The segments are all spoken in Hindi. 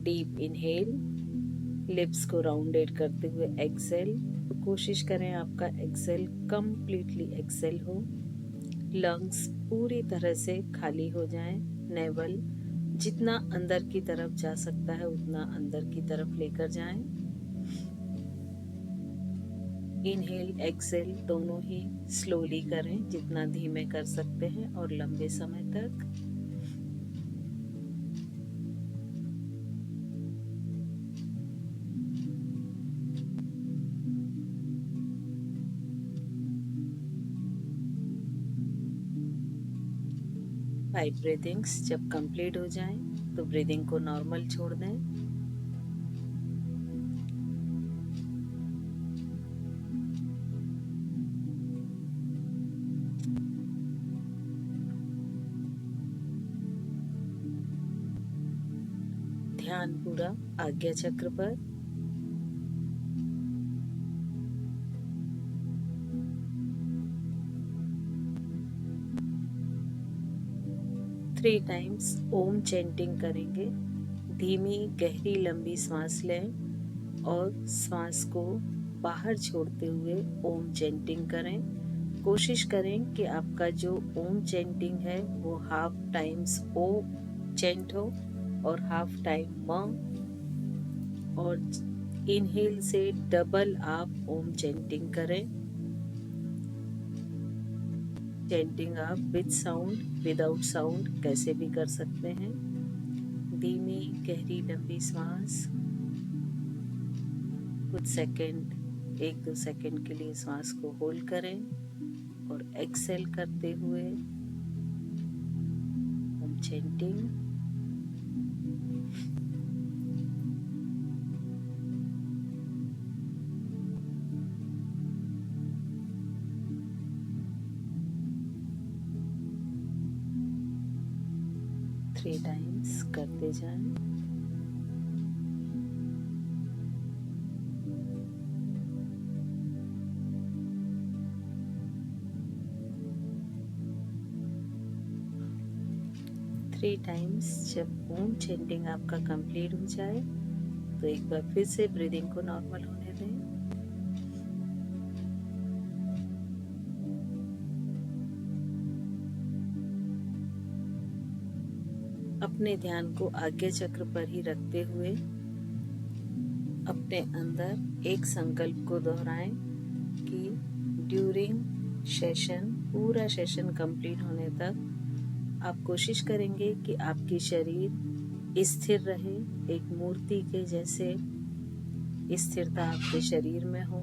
डीप इनहेल, लिप्स को राउंडेड करते हुए एक्सेल। कोशिश करें आपका एक्सेल कंप्लीटली एक्सेल हो, लंग्स पूरी तरह से खाली हो जाएं, नेवल जितना अंदर की तरफ जा सकता है उतना अंदर की तरफ लेकर जाएं। इनहेल एक्सेल दोनों ही स्लोली करें, जितना धीमे कर सकते हैं और लंबे समय तक। फाइव ब्रीदिंग्स जब कंप्लीट हो जाएं तो ब्रीदिंग को नॉर्मल छोड़ दें। ध्यान पूरा आज्ञा चक्र पर। थ्री टाइम्स ओम चैंटिंग करेंगे। धीमी गहरी लंबी सांस लें और सांस को बाहर छोड़ते हुए ओम चैंटिंग करें। कोशिश करें कि आपका जो ओम चैंटिंग है वो हाफ टाइम्स ओ चैंट हो और हाफ टाइम म, और इनहेल से डबल आप ओम चैंटिंग करें। चैंटिंग आप विद साउंड विदाउट साउंड कैसे भी कर सकते हैं। धीमी गहरी लंबी सांस, कुछ सेकंड 1-2 सेकंड के लिए सांस को होल्ड करें और एक्सेल करते हुए ओम चैंटिंग। थ्री टाइम्स करते जाएं। थ्री टाइम्स जब ओम चैंटिंग आपका कंप्लीट हो जाए तो एक बार फिर से ब्रीदिंग को नॉर्मल होने दें। अपने ध्यान को आज्ञा चक्र पर ही रखते हुए अपने अंदर एक संकल्प को दोहराएं कि ड्यूरिंग सेशन, पूरा सेशन कंप्लीट होने तक आप कोशिश करेंगे कि आपकी शरीर स्थिर रहे, एक मूर्ति के जैसे स्थिरता आपके शरीर में हो।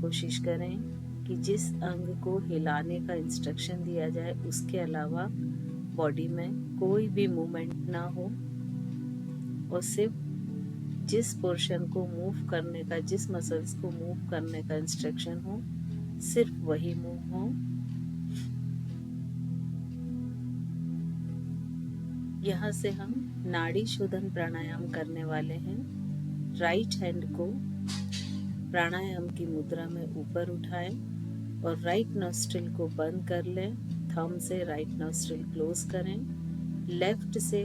कोशिश करें कि जिस अंग को हिलाने का इंस्ट्रक्शन दिया जाए उसके अलावा बॉडी में कोई भी मूवमेंट ना हो और सिर्फ जिस पोर्शन को मूव करने का, जिस मसल्स को मूव करने का इंस्ट्रक्शन हो सिर्फ वही मूव हो। यहाँ से हम नाड़ी शोधन प्राणायाम करने वाले हैं। राइट हैंड को प्राणायाम की मुद्रा में ऊपर उठाएं और राइट नॉस्ट्रिल को बंद कर लें। थंब से राइट नॉस्ट्रिल क्लोज करें। लेफ्ट से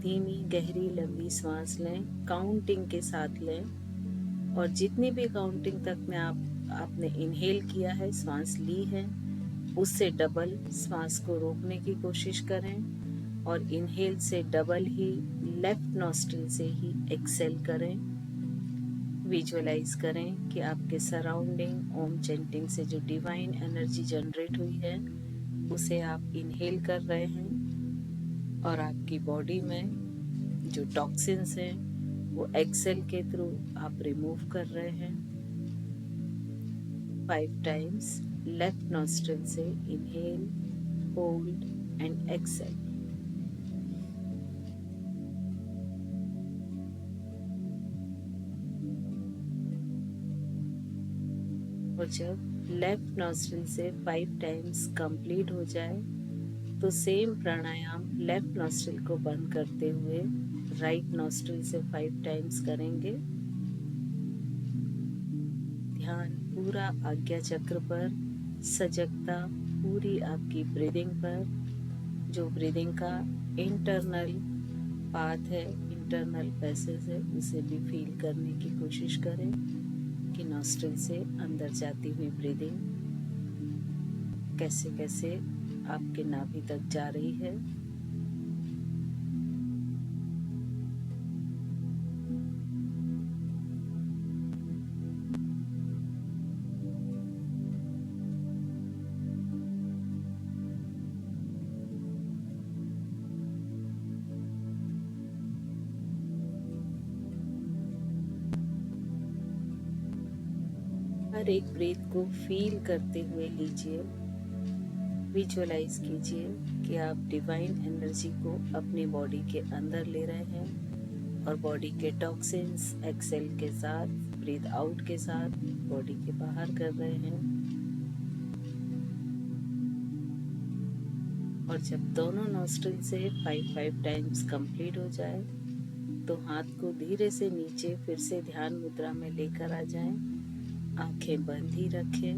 धीमी गहरी लंबी सांस लें, काउंटिंग के साथ लें और जितनी भी काउंटिंग तक में आपने इनहेल किया है, सांस ली है, उससे डबल सांस को रोकने की कोशिश करें और इनहेल से डबल ही लेफ्ट नॉस्ट्रिल से ही एक्सेल करें। विजुअलाइज करें कि आपके सराउंडिंग ओम चैंटिंग से जो डिवाइन एनर्जी जनरेट हुई है उसे आप इनहेल कर रहे हैं और आपकी बॉडी में जो टॉक्सिन्स हैं वो एक्सेल के थ्रू आप रिमूव कर रहे हैं। 5 टाइम्स लेफ्ट नॉस्ट्रिल से इनहेल, होल्ड एंड एक्सेल। और जब लेफ्ट नॉस्ट्रिल से 5 टाइम्स कंप्लीट हो जाए तो सेम प्राणायाम लेफ्ट नॉस्ट्रिल को बंद करते हुए राइट नॉस्ट्रिल से 5 टाइम्स करेंगे। ध्यान पूरा आज्ञा चक्र पर, सजगता पूरी आपकी ब्रीदिंग पर। जो ब्रीदिंग का इंटरनल पाथ है, इंटरनल पैसेज है उसे भी फील करने की कोशिश करें कि नॉस्ट्रिल से अंदर जाती हुई ब्रीदिंग कैसे कैसे आपके नाभि तक जा रही है। हर एक ब्रीथ को फील करते हुए लीजिए। विजुअलाइज कीजिए कि आप डिवाइन एनर्जी को अपनी बॉडी के अंदर ले रहे हैं और बॉडी के टॉक्सिन्स एक्सेल के साथ, ब्रीथ आउट के साथ बॉडी के बाहर कर रहे हैं। और जब दोनों नॉस्ट्रिल से 5 टाइम्स कंप्लीट हो जाए तो हाथ को धीरे से नीचे फिर से ध्यान मुद्रा में लेकर आ जाएं। आंखें बंद ही रखें।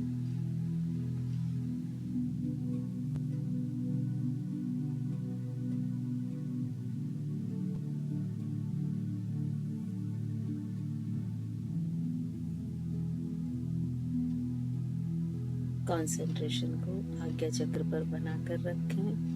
कंसंट्रेशन को आज्ञा चक्र पर बनाकर रखें।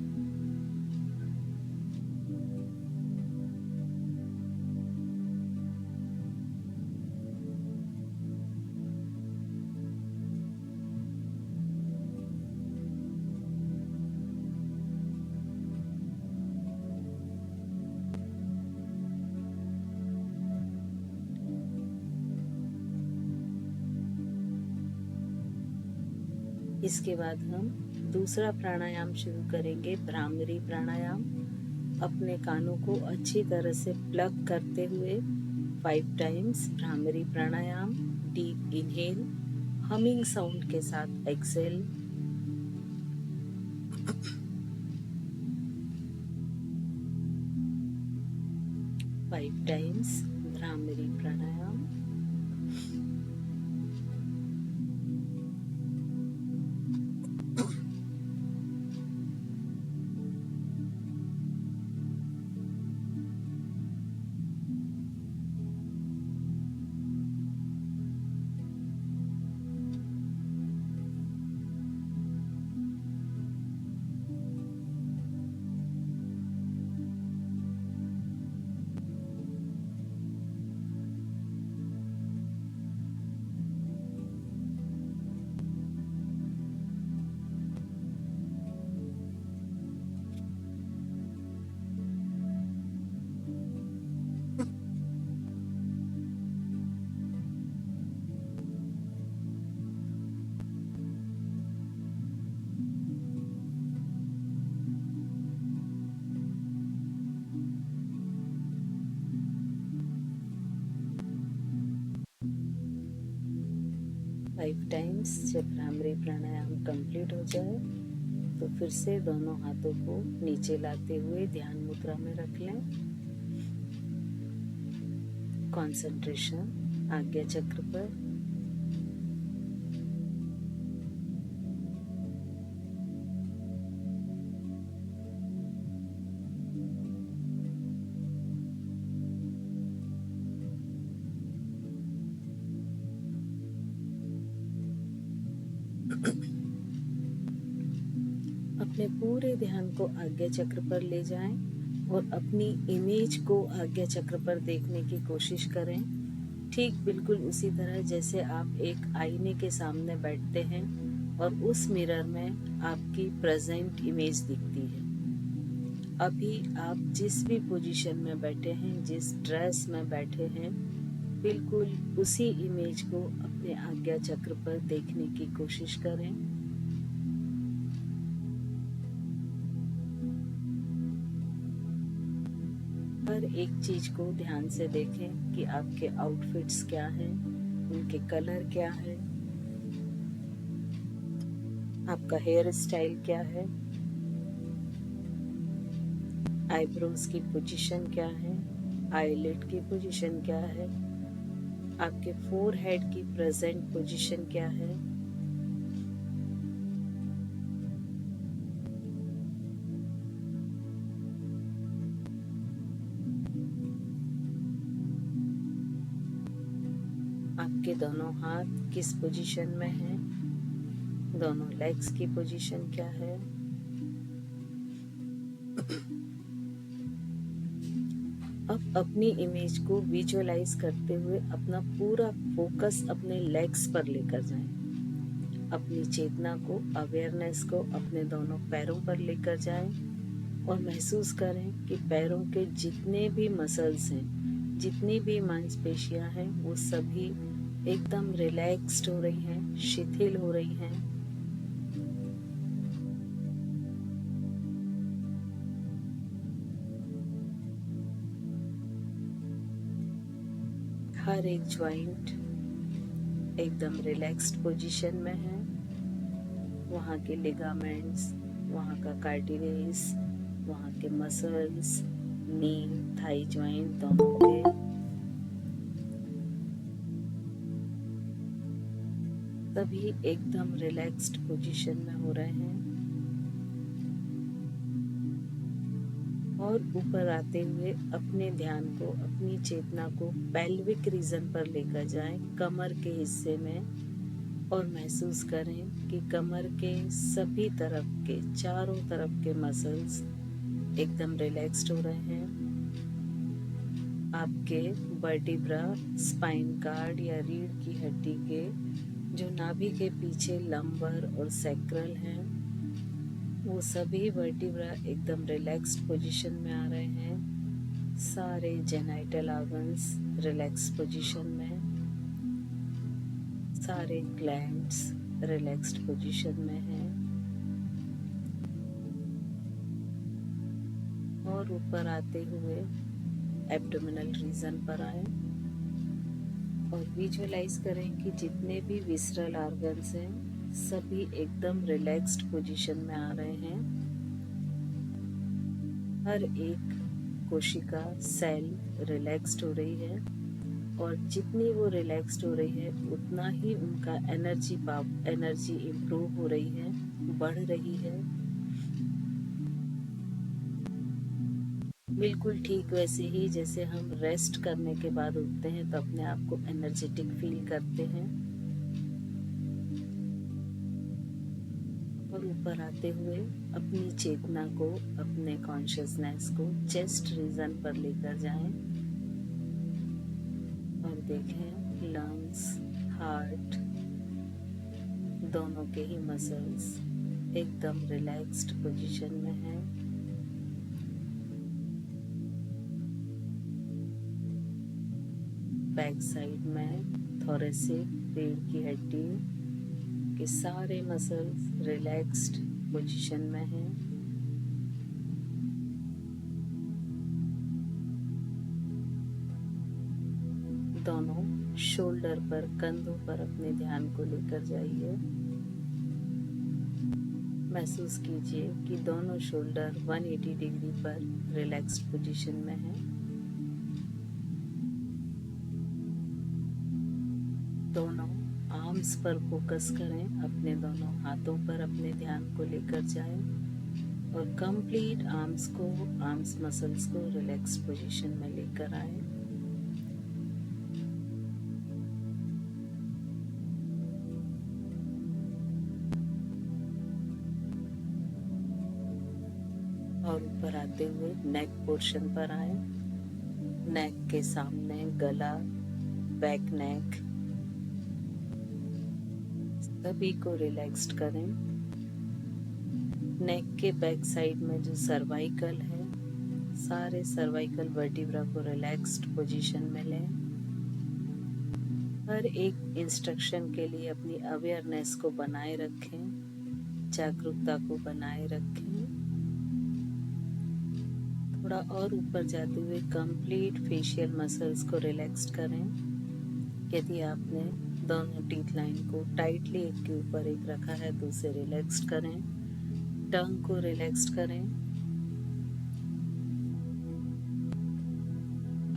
इसके बाद हम दूसरा प्राणायाम शुरू करेंगे, भ्रामरी प्राणायाम। अपने कानों को अच्छी तरह से प्लग करते हुए 5 टाइम्स भ्रामरी प्राणायाम। डीप इनहेल, हमिंग साउंड के साथ एक्सेल। फाइव टाइम्स भ्रामरी प्राणायाम। फाइव टाइम्स जब भ्रामरी प्राणायाम कंप्लीट हो जाए तो फिर से दोनों हाथों को नीचे लाते हुए ध्यान मुद्रा में रख लें। कंसंट्रेशन आज्ञा चक्र पर। अपने पूरे ध्यान को आज्ञा चक्र पर ले जाएं और अपनी इमेज को आज्ञा चक्र पर देखने की कोशिश करें। ठीक बिल्कुल उसी तरह जैसे आप एक आईने के सामने बैठते हैं और उस मिरर में आपकी प्रेजेंट इमेज दिखती है। अभी आप जिस भी पोजीशन में बैठे हैं, जिस ड्रेस में बैठे हैं, बिल्कुल उसी इमेज को अपने आज्ञा चक्र पर देखने की कोशिश करें। हर एक चीज को ध्यान से देखें कि आपके आउटफिट्स क्या हैं, उनके कलर क्या है, आपका हेयर स्टाइल क्या है, आईब्रोज की पोजीशन क्या है, आईलिड की पोजीशन क्या है, आपके फोरहेड की प्रेजेंट पोजीशन क्या है। आपके दोनों हाथ किस पोजीशन में हैं, दोनों लेग्स की पोजीशन क्या है। अब अपनी इमेज को विजुअलाइज करते हुए अपना पूरा फोकस अपने लेग्स पर लेकर जाएं। अपनी चेतना को, अवेयरनेस को अपने दोनों पैरों पर लेकर जाएं और महसूस करें कि पैरों के जितने भी मसल्स हैं, जितनी भी मांसपेशियां हैं, वो सभी एकदम रिलैक्स्ड हो रही हैं, शिथिल हो रही हैं। हर एक ज्वाइंट एकदम रिलैक्स्ड पोजीशन में है। वहाँ के लिगामेंट्स, वहाँ का कार्टिलेज, वहाँ के मसल्स, नी, थाई ज्वाइंट दोनों के सभी एकदम रिलैक्स्ड पोजीशन में हो रहे हैं। और ऊपर आते हुए अपने ध्यान को, अपनी चेतना को पेल्विक रीजन पर लेकर जाएं, कमर के हिस्से में, और महसूस करें कि कमर के सभी तरफ के, चारों तरफ के मसल्स एकदम रिलैक्स्ड हो रहे हैं। आपके वर्टिब्रा, स्पाइन कार्ड या रीढ़ की हड्डी के जो नाभि के पीछे लंबर और सैक्रल हैं, वो सभी वर्टिब्रा एकदम रिलैक्स्ड पोजीशन में आ रहे हैं। सारे जेनाइटल ऑर्गन्स रिलैक्स पोजीशन में, सारे ग्लैंड्स रिलैक्स्ड पोजीशन में हैं। और ऊपर आते हुए एब्डोमिनल रीजन पर आए और विजुअलाइज करें कि जितने भी विसरल ऑर्गन्स हैं सभी एकदम रिलैक्स्ड पोजीशन में आ रहे हैं। हर एक कोशिका, सेल रिलैक्स्ड हो रही है और जितनी वो रिलैक्स्ड हो रही है उतना ही उनका एनर्जी इम्प्रूव हो रही है, बढ़ रही है। बिल्कुल ठीक वैसे ही जैसे हम रेस्ट करने के बाद उठते हैं तो अपने आप को एनर्जेटिक फील करते हैं। और ऊपर आते हुए अपनी चेतना को, अपने कॉन्शियसनेस को चेस्ट रीजन पर लेकर जाएं और देखें लंग्स, हार्ट दोनों के ही मसल्स एकदम रिलैक्स्ड पोजीशन में हैं। बैक साइड में थोरेसिक, रीढ़ की हड्डी के सारे मसल्स रिलैक्स्ड पोजीशन में हैं। दोनों शोल्डर पर, कंधों पर अपने ध्यान को लेकर जाइए। महसूस कीजिए कि दोनों शोल्डर 180 डिग्री पर रिलैक्स्ड पोजीशन में हैं। दोनों आर्म्स पर फोकस करें, अपने दोनों हाथों पर अपने ध्यान को लेकर जाएं और कंप्लीट आर्म्स मसल्स को रिलैक्स पोजीशन में लेकर आए। और ऊपर आते हुए नेक पोर्शन पर आए। नेक के सामने गला, बैक नेक सभी को रिलैक्स्ड करें। नेक के बैक साइड में जो सर्वाइकल है, सारे सर्वाइकल वर्टिब्रा को रिलैक्स्ड पोजीशन में लें। हर एक इंस्ट्रक्शन के लिए अपनी अवेयरनेस को बनाए रखें, जागरूकता को बनाए रखें। थोड़ा और ऊपर जाते हुए कंप्लीट फेशियल मसल्स को रिलैक्स्ड करें। यदि आपने दोनों टीथ लाइन को टाइटली एक के ऊपर एक रखा है तो उसे रिलैक्स्ड करें। टंग को रिलैक्स्ड करें।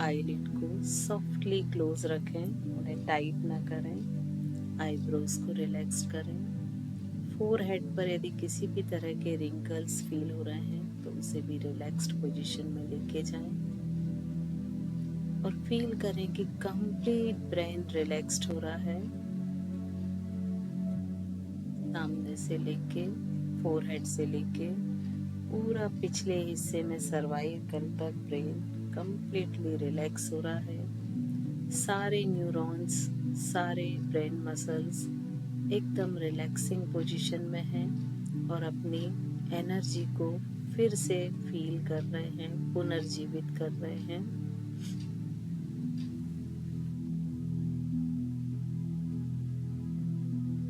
आईलिड को सॉफ्टली क्लोज रखें, उन्हें टाइट ना करें। आईब्रोज को रिलैक्स करें। फोरहेड पर यदि किसी भी तरह के रिंकल्स फील हो रहे हैं तो उसे भी रिलैक्स्ड पोजीशन में लेके जाएं। और फील करें कि कंप्लीट ब्रेन रिलैक्स्ड हो रहा है। सामने से लेके, फोरहेड से लेके पूरा पिछले हिस्से में सर्वाइकल तक ब्रेन कंप्लीटली रिलैक्स हो रहा है। सारे न्यूरॉन्स, सारे ब्रेन मसल्स एकदम रिलैक्सिंग पोजीशन में हैं और अपनी एनर्जी को फिर से फील कर रहे हैं, पुनर्जीवित कर रहे हैं।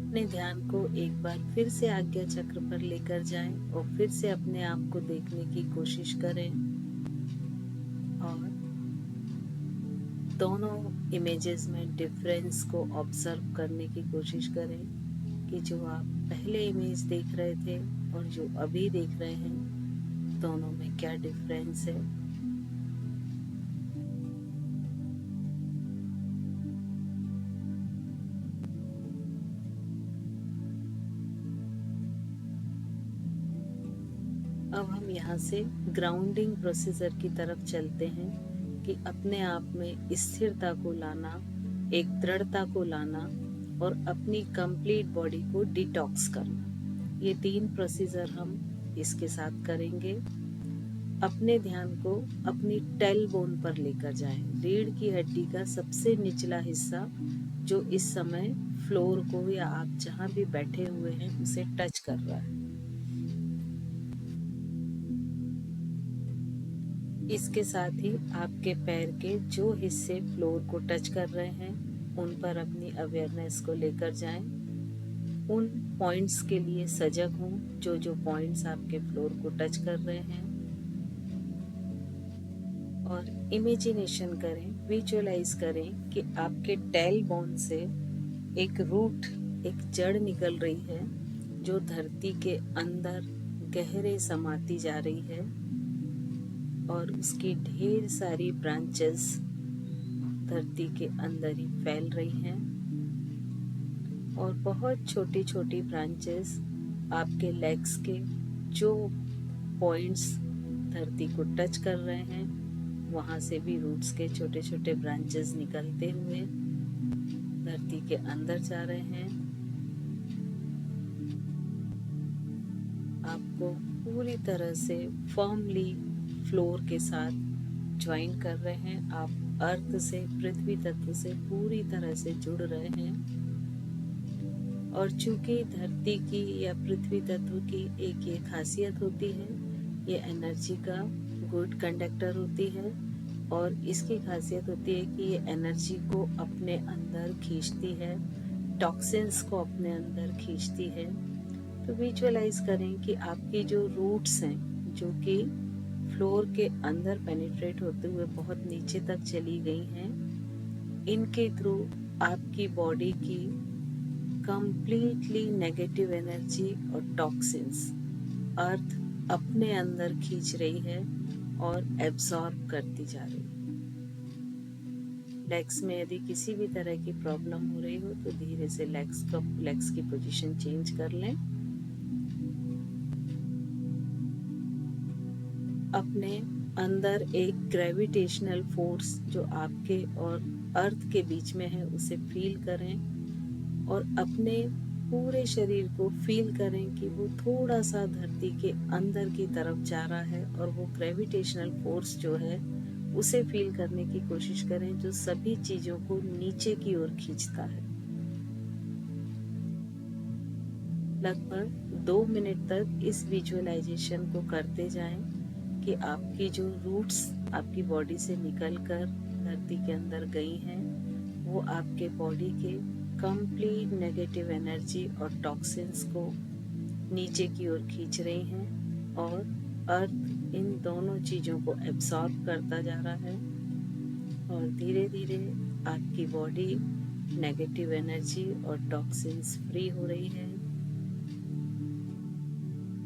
अपने ध्यान को एक बार फिर से आज्ञा चक्र पर लेकर जाएं और फिर से अपने आप को देखने की कोशिश करें और दोनों इमेजेस में डिफरेंस को ऑब्जर्व करने की कोशिश करें कि जो आप पहले इमेज देख रहे थे और जो अभी देख रहे हैं, दोनों में क्या डिफरेंस है। अब हम यहाँ से ग्राउंडिंग प्रोसीजर की तरफ चलते हैं कि अपने आप में स्थिरता को लाना, एक दृढ़ता को लाना और अपनी कंप्लीट बॉडी को डिटॉक्स करना। ये 3 प्रोसीजर हम इसके साथ करेंगे। अपने ध्यान को अपनी टेल बोन पर लेकर जाएं, रीढ़ की हड्डी का सबसे निचला हिस्सा जो इस समय फ्लोर को या आप जहाँ भी बैठे हुए हैं उसे टच कर रहा है। इसके साथ ही आपके पैर के जो हिस्से फ्लोर को टच कर रहे हैं उन पर अपनी अवेयरनेस को लेकर जाएं। उन पॉइंट्स के लिए सजग हों जो जो पॉइंट्स आपके फ्लोर को टच कर रहे हैं और इमेजिनेशन करें, विजुअलाइज करें कि आपके टेल बोन से एक रूट, एक जड़ निकल रही है जो धरती के अंदर गहरे समाती जा रही है और उसकी ढेर सारी ब्रांचेस धरती के अंदर ही फैल रही हैं और बहुत छोटी छोटी ब्रांचेस आपके लेग्स के जो पॉइंट्स धरती को टच कर रहे हैं वहाँ से भी रूट्स के छोटे छोटे ब्रांचेस निकलते हुए धरती के अंदर जा रहे हैं। आपको पूरी तरह से फर्मली फ्लोर के साथ ज्वाइन कर रहे हैं। आप अर्थ से, पृथ्वी तत्व से पूरी तरह से जुड़ रहे हैं और चूंकि धरती की या पृथ्वी तत्व की एक ये खासियत होती है, ये एनर्जी का गुड कंडक्टर होती है और इसकी खासियत होती है कि ये एनर्जी को अपने अंदर खींचती है, टॉक्सिन्स को अपने अंदर खींचती है। तो विजुअलाइज करें कि आपकी जो रूट्स हैं जो कि फ्लोर के अंदर पेनिट्रेट होते हुए बहुत नीचे तक चली गई हैं, इनके थ्रू आपकी बॉडी की कंप्लीटली नेगेटिव एनर्जी और टॉक्सिन्स अर्थ अपने अंदर खींच रही है और एब्जॉर्ब करती जा रही है। लेग्स में यदि किसी भी तरह की प्रॉब्लम हो रही हो तो धीरे से लेग्स की पोजीशन चेंज कर लें। अपने अंदर एक ग्रेविटेशनल फोर्स जो आपके और अर्थ के बीच में है उसे फील करें और अपने पूरे शरीर को फील करें कि वो थोड़ा सा धरती के अंदर की तरफ जा रहा है और वो ग्रेविटेशनल फोर्स जो है उसे फील करने की कोशिश करें जो सभी चीजों को नीचे की ओर खींचता है। लगभग 2 मिनट तक इस विजुअलाइजेशन को करते जाएं कि आपकी जो रूट्स आपकी बॉडी से निकलकर धरती के अंदर गई हैं वो आपके बॉडी के कंप्लीट नेगेटिव एनर्जी और टॉक्सिन्स को नीचे की ओर खींच रही हैं और अर्थ इन दोनों चीज़ों को एब्सॉर्ब करता जा रहा है और धीरे धीरे आपकी बॉडी नेगेटिव एनर्जी और टॉक्सिन्स फ्री हो रही है।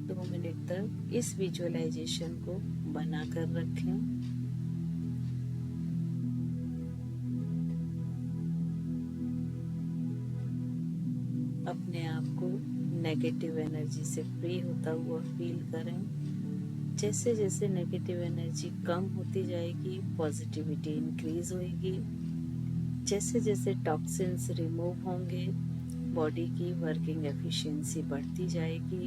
2 मिनट तक इस विजुअलाइजेशन को बनाकर रखें। अपने आप को नेगेटिव एनर्जी से फ्री होता हुआ फील करें जैसे जैसे नेगेटिव एनर्जी कम होती जाएगी, पॉजिटिविटी इंक्रीज होगी। जैसे जैसे टॉक्सिन्स रिमूव होंगे, बॉडी की वर्किंग एफिशिएंसी बढ़ती जाएगी।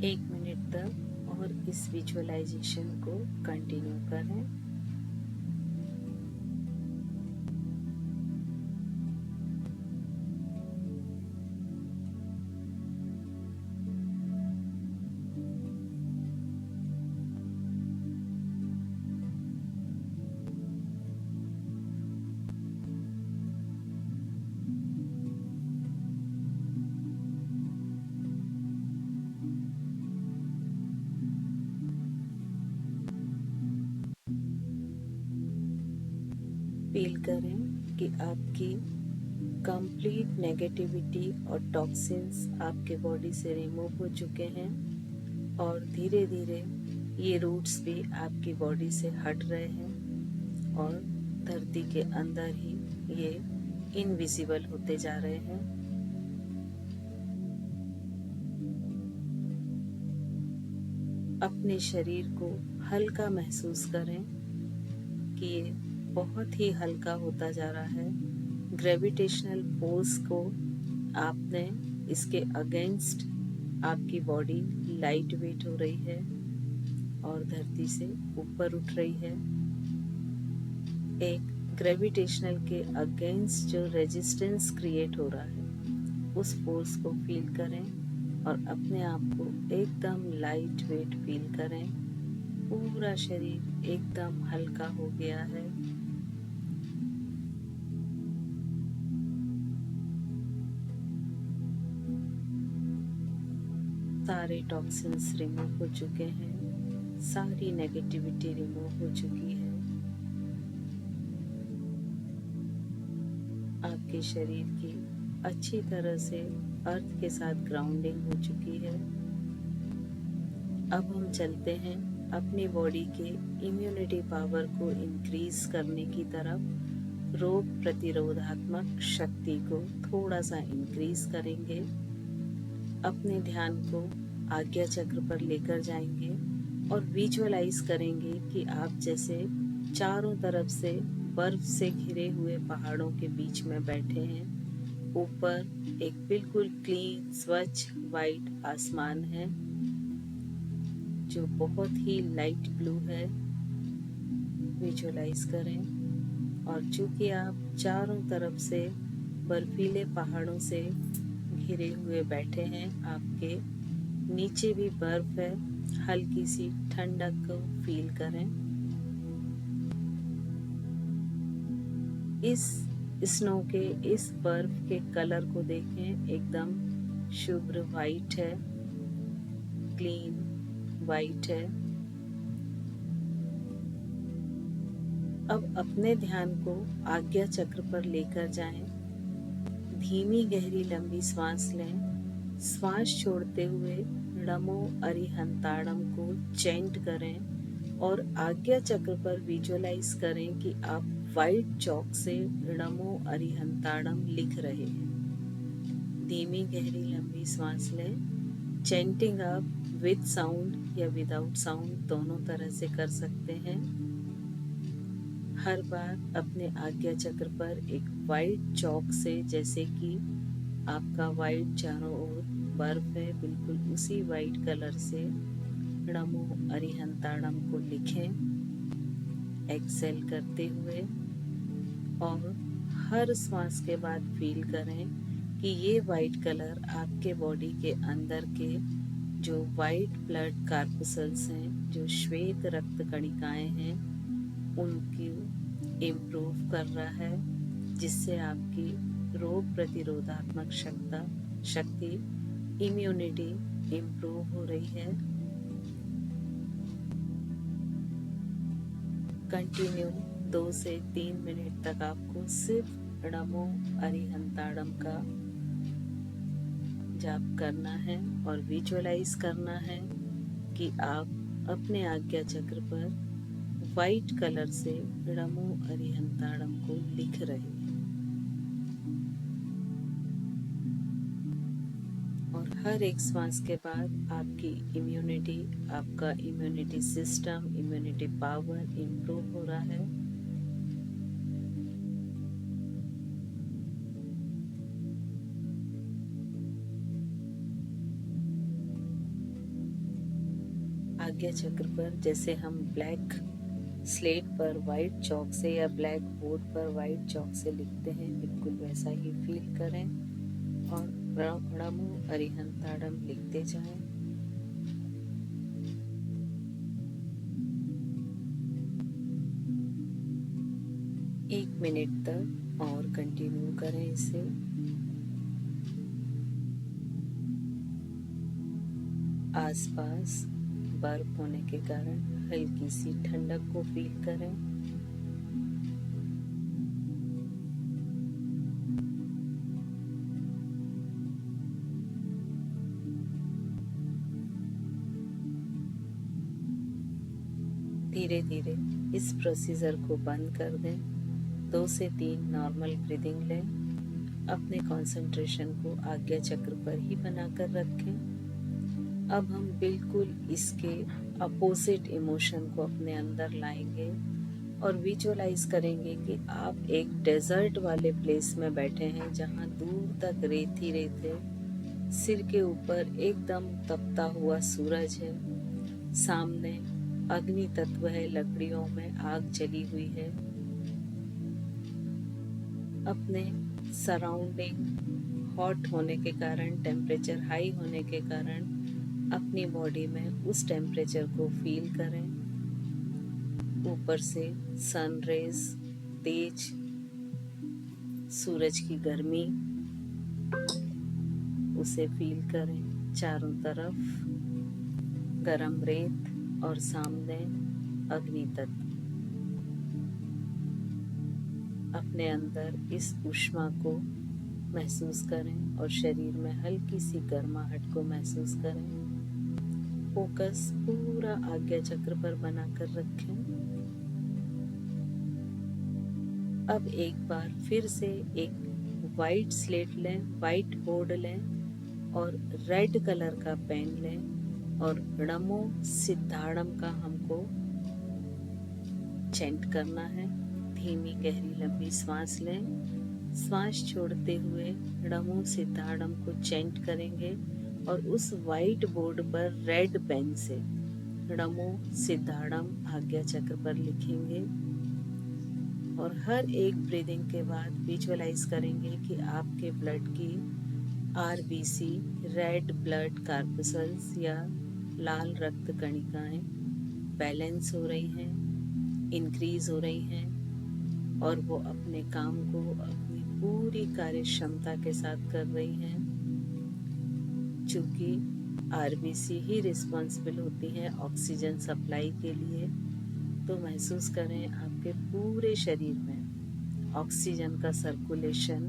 एक मिनट तक और इस विजुअलाइजेशन को कंटिन्यू करें। फील करें कि आपकी कंप्लीट नेगेटिविटी और टॉक्सिन्स आपके बॉडी से रिमूव हो चुके हैं और धीरे धीरे ये रूट्स भी आपकी बॉडी से हट रहे हैं और धरती के अंदर ही ये इनविजिबल होते जा रहे हैं। अपने शरीर को हल्का महसूस करें कि ये बहुत ही हल्का होता जा रहा है। ग्रेविटेशनल फोर्स को आपने इसके अगेंस्ट आपकी बॉडी लाइट वेट हो रही है और धरती से ऊपर उठ रही है। एक ग्रेविटेशनल के अगेंस्ट जो रेजिस्टेंस क्रिएट हो रहा है उस फोर्स को फील करें और अपने आप को एकदम लाइट वेट फील करें। पूरा शरीर एकदम हल्का हो गया है। सारे टॉक्सिन्स रिमूव हो चुके हैं, सारी नेगेटिविटी रिमूव हो चुकी है। आपके शरीर की अच्छी तरह से अर्थ के साथ ग्राउंडिंग हो चुकी है। अब हम चलते हैं अपनी बॉडी के इम्यूनिटी पावर को इंक्रीज करने की तरफ। रोग प्रतिरोधात्मक शक्ति को थोड़ा सा इंक्रीज करेंगे। अपने ध्यान को आज्ञा चक्र पर लेकर जाएंगे और विजुअलाइज करेंगे कि आप जैसे चारों तरफ से बर्फ से घिरे हुए पहाड़ों के बीच में बैठे हैं। ऊपर एक बिल्कुल क्लीन स्वच्छ वाइट आसमान है जो बहुत ही लाइट ब्लू है। विजुअलाइज करें और चूंकि आप चारों तरफ से बर्फीले पहाड़ों से घिरे हुए बैठे हैं, आपके नीचे भी बर्फ है। हल्की सी ठंडक को फील करें। इस स्नो के इस बर्फ के कलर को देखें, एकदम शुभ्र वाइट है, क्लीन वाइट है। अब अपने ध्यान को आज्ञा चक्र पर लेकर जाएं। धीमी गहरी लंबी सांस लें। श्वास छोड़ते हुए नमो अरिहंताड़म को चैंट करें और आज्ञा चक्र पर विजुअलाइज करें कि आप वाइट चौक से नमो अरिहंताड़म लिख रहे हैं। धीमी गहरी लंबी सांस लें। चैंटिंग आप विद साउंड या विदाउट साउंड दोनों तरह से कर सकते हैं। हर बार अपने आज्ञा चक्र पर एक वाइट चौक से, जैसे कि आपका वाइट चारों ओर बर्फ है, बिल्कुल उसी वाइट कलर से नमो अरिहंताड़म को लिखें एक्सेल करते हुए और हर श्वास के बाद फील करें कि ये वाइट कलर आपके बॉडी के अंदर के जो वाइट ब्लड कार्पसल्स हैं, जो श्वेत रक्त कणिकाएं हैं, उनकी इम्प्रूव कर रहा है, जिससे आपकी रोग प्रतिरोधात्मक शक्ति इम्यूनिटी इम्प्रूव हो रही है। कंटिन्यू 2 से 3 मिनट तक आपको सिर्फ नमो अरिहंताड़म का जाप करना है और विजुअलाइज करना है कि आप अपने आज्ञा चक्र पर वाइट कलर से नमो अरिहंताड़म को लिख रहे हैं हर एक सांस के बाद आपकी इम्यूनिटी, आपका immunity system, immunity power improve हो रहा है। आज्ञा चक्र पर जैसे हम ब्लैक स्लेट पर वाइट चौक से या ब्लैक बोर्ड पर वाइट चौक से लिखते हैं, बिल्कुल वैसा ही फील करें और प्रणमु अरिहंताड़म लिखते जाएं। एक मिनट तक और कंटिन्यू करें इसे। आसपास बर्फ होने के कारण हल्की सी ठंडक को फील करें। धीरे धीरे इस प्रोसीजर को बंद कर दें। 2 से 3 नॉर्मल ब्रीदिंग लें। अपने कंसंट्रेशन को आज्ञा चक्र पर ही बनाकर रखें। अब हम बिल्कुल इसके अपोजिट इमोशन को अपने अंदर लाएंगे और विजुअलाइज करेंगे कि आप एक डेजर्ट वाले प्लेस में बैठे हैं जहां दूर तक रेत ही रेत है। सिर के ऊपर एकदम तपता हुआ सूरज है। सामने अग्नि तत्व है, लकड़ियों में आग जली हुई है। अपने सराउंडिंग हॉट होने के कारण, टेम्परेचर हाई होने के कारण अपनी बॉडी में उस टेम्परेचर को फील करें। ऊपर से सन रेज, तेज सूरज की गर्मी, उसे फील करें। चारों तरफ गरम रेत और सामने अग्नि तत्व। अपने अंदर इस ऊष्मा को महसूस करें और शरीर में हल्की सी गर्माहट को महसूस करें। फोकस पूरा आज्ञा चक्र पर बनाकर रखें। अब एक बार फिर से एक वाइट स्लेट लें, वाइट बोर्ड लें और रेड कलर का पेन लें और नमो सिद्धाणम का हमको चैंट करना है। धीमी गहरी लंबी सांस लें। सांस छोड़ते हुए नमो सिद्धाणम को चैंट करेंगे और उस वाइट बोर्ड पर रेड पेन से नमो सिद्धाणम आज्ञा चक्र पर लिखेंगे और हर एक ब्रीदिंग के बाद विजुअलाइज करेंगे कि आपके ब्लड की आरबीसी, रेड ब्लड कार्पसल्स या लाल रक्त कणिकाएं बैलेंस हो रही हैं, इंक्रीज हो रही हैं और वो अपने काम को अपनी पूरी कार्य क्षमता के साथ कर रही हैं। चूँकि आरबीसी ही रिस्पॉन्सिबल होती है ऑक्सीजन सप्लाई के लिए, तो महसूस करें आपके पूरे शरीर में ऑक्सीजन का सर्कुलेशन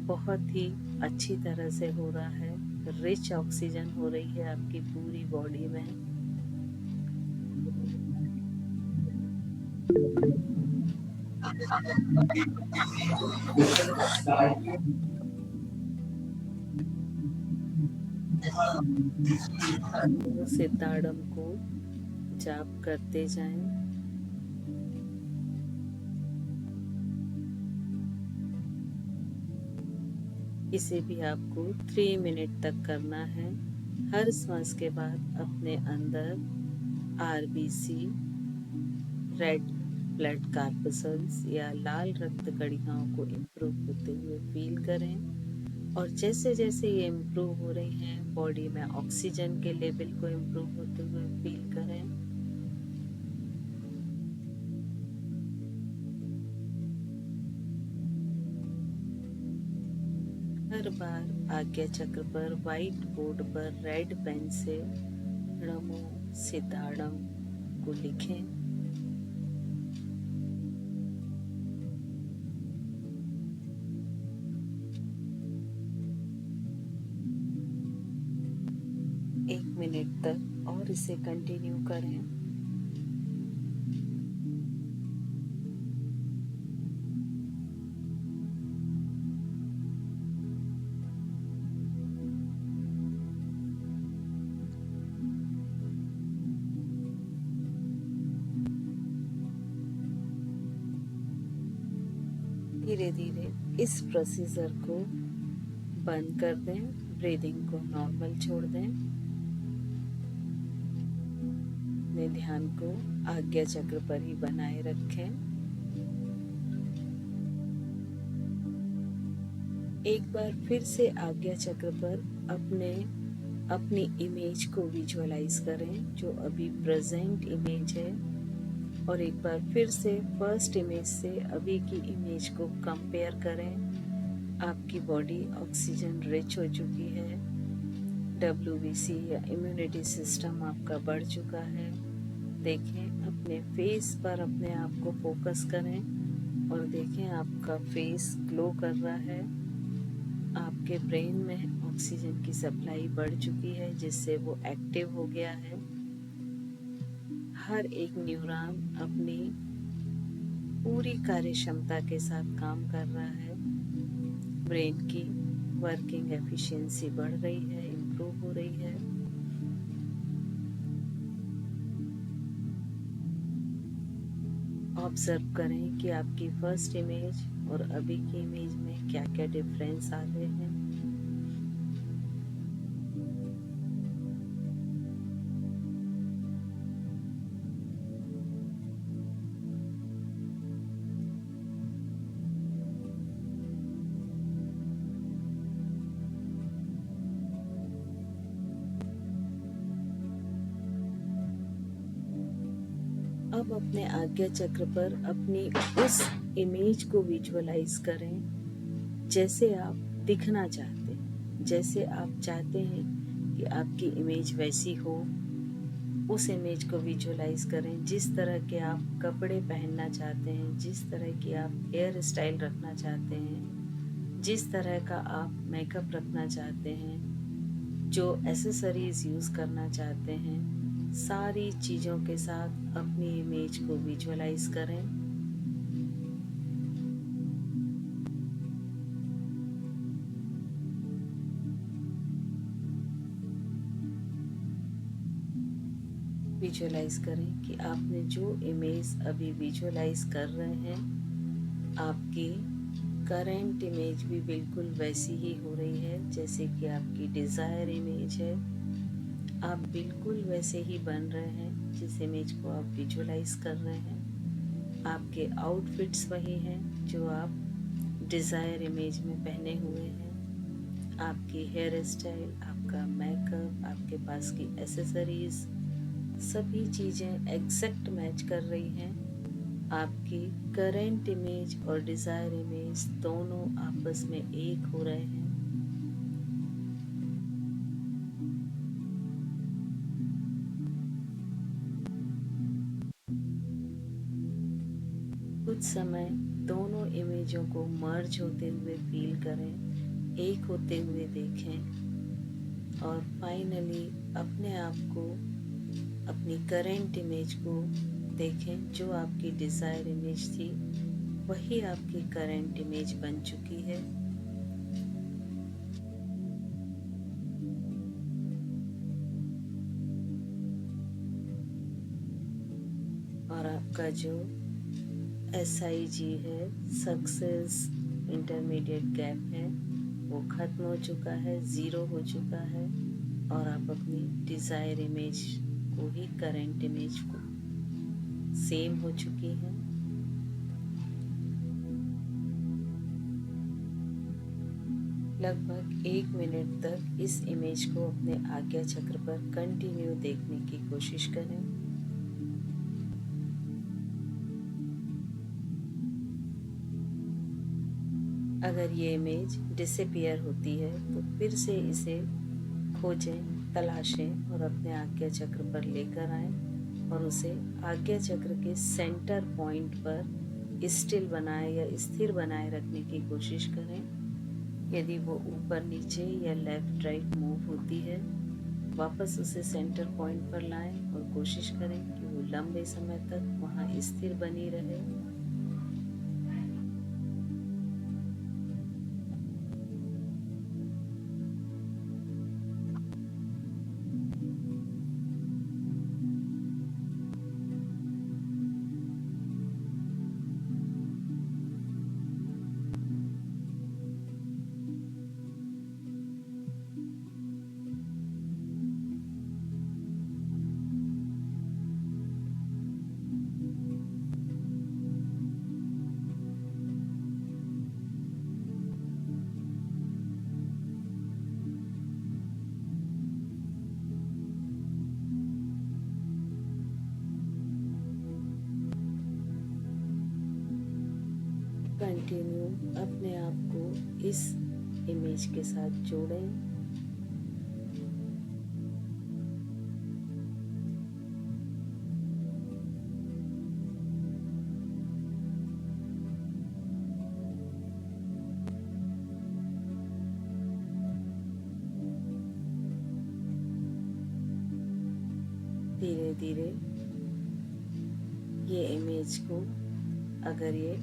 बहुत ही अच्छी तरह से हो रहा है। रिच ऑक्सीजन हो रही है आपकी पूरी बॉडी में। सिद्धाड़म को जाप करते जाएं। इसे भी आपको 3 मिनट तक करना है। हर सांस के बाद अपने अंदर आरबीसी, रेड ब्लड कार्पसल्स या लाल रक्त कणिकाओं को इम्प्रूव होते हुए फील करें और जैसे जैसे ये इम्प्रूव हो रही हैं बॉडी में ऑक्सीजन के लेवल को इम्प्रूव होते हुए फील करें। हर बार आज्ञा चक्र पर वाइट बोर्ड पर रेड पेन से नमो सिद्धाड़म को लिखें। एक मिनट तक और इसे कंटिन्यू करें। धीरे धीरे इस प्रोसीजर को बंद कर दें, ब्रीदिंग को नॉर्मल छोड़ दें। अपने ध्यान को आज्ञा चक्र पर ही बनाए रखें। एक बार फिर से आज्ञा चक्र पर अपनी इमेज को विजुअलाइज करें जो अभी प्रेजेंट इमेज है, और एक बार फिर से फर्स्ट इमेज से अभी की इमेज को कंपेयर करें। आपकी बॉडी ऑक्सीजन रिच हो चुकी है, WBC या इम्यूनिटी सिस्टम आपका बढ़ चुका है। देखें अपने फेस पर अपने आप को फोकस करें और देखें आपका फेस ग्लो कर रहा है। आपके ब्रेन में ऑक्सीजन की सप्लाई बढ़ चुकी है जिससे वो एक्टिव हो गया है। हर एक न्यूरॉन अपनी पूरी कार्य क्षमता के साथ काम कर रहा है। ब्रेन की वर्किंग एफिशिएंसी बढ़ रही है, इम्प्रूव हो रही है। ऑब्जर्व करें कि आपकी फर्स्ट इमेज और अभी की इमेज में क्या क्या डिफरेंस आ रहे हैं। अब अपने आज्ञा चक्र पर अपनी उस इमेज को विजुअलाइज करें जैसे आप दिखना चाहते हैं, जैसे आप चाहते हैं कि आपकी इमेज वैसी हो। उस इमेज को विजुअलाइज करें जिस तरह के आप कपड़े पहनना चाहते हैं, जिस तरह की आप हेयर स्टाइल रखना चाहते हैं, जिस तरह का आप मेकअप रखना चाहते हैं, जो एसेसरीज यूज़ करना चाहते हैं, सारी चीज़ों के साथ अपनी इमेज को विजुअलाइज करें। विजुअलाइज करें कि आपने जो इमेज अभी विजुअलाइज कर रहे हैं, आपकी करेंट इमेज भी बिल्कुल वैसी ही हो रही है जैसे कि आपकी डिज़ायर इमेज है। आप बिल्कुल वैसे ही बन रहे हैं जिस इमेज को आप विजुअलाइज कर रहे हैं। आपके आउटफिट्स वही हैं जो आप डिज़ायर इमेज में पहने हुए हैं। आपकी हेयर स्टाइल, आपका मेकअप, आपके पास की एसेसरीज, सभी चीज़ें एग्जैक्ट मैच कर रही हैं। आपकी करेंट इमेज और डिज़ायर इमेज दोनों आपस में एक हो रहे हैं। कुछ समय दोनों इमेजों को मर्ज होते हुए फील करें, एक होते हुए देखें, और फाइनली अपने आप को, अपनी करेंट इमेज को देखें। जो आपकी डिज़ायर इमेज थी वही आपकी करेंट इमेज बन चुकी है। और आपका जो SIG है, सक्सेस इंटरमीडिएट गैप है, वो ख़त्म हो चुका है, ज़ीरो हो चुका है, और आप अपनी डिज़ायर इमेज को ही करेंट इमेज को सेम हो चुकी है। लगभग 1 मिनट तक इस इमेज को अपने आज्ञा चक्र पर कंटिन्यू देखने की कोशिश करें। अगर ये इमेज डिसअपीयर होती है तो फिर से इसे खोजें, तलाशें और अपने आज्ञा चक्र पर लेकर आएं और उसे आज्ञा चक्र के सेंटर पॉइंट पर स्टिल बनाए या स्थिर बनाए रखने की कोशिश करें। यदि वो ऊपर नीचे या लेफ्ट राइट मूव होती है, वापस उसे सेंटर पॉइंट पर लाएं और कोशिश करें कि वो लंबे समय तक वहाँ स्थिर बनी रहे। कंटिन्यू अपने आप को इस इमेज के साथ जोड़ें। धीरे धीरे ये इमेज को अगर ये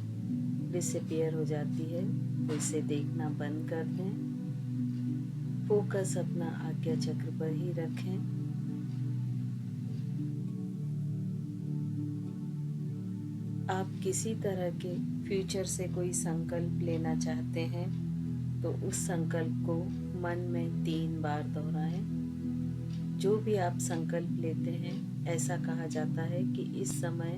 डिसअपियर हो जाती है तो इसे देखना बंद कर दें। फोकस अपना आज्ञा चक्र पर ही रखें। आप किसी तरह के फ्यूचर से कोई संकल्प लेना चाहते हैं तो उस संकल्प को मन में 3 बार दोहराएं। जो भी आप संकल्प लेते हैं, ऐसा कहा जाता है कि इस समय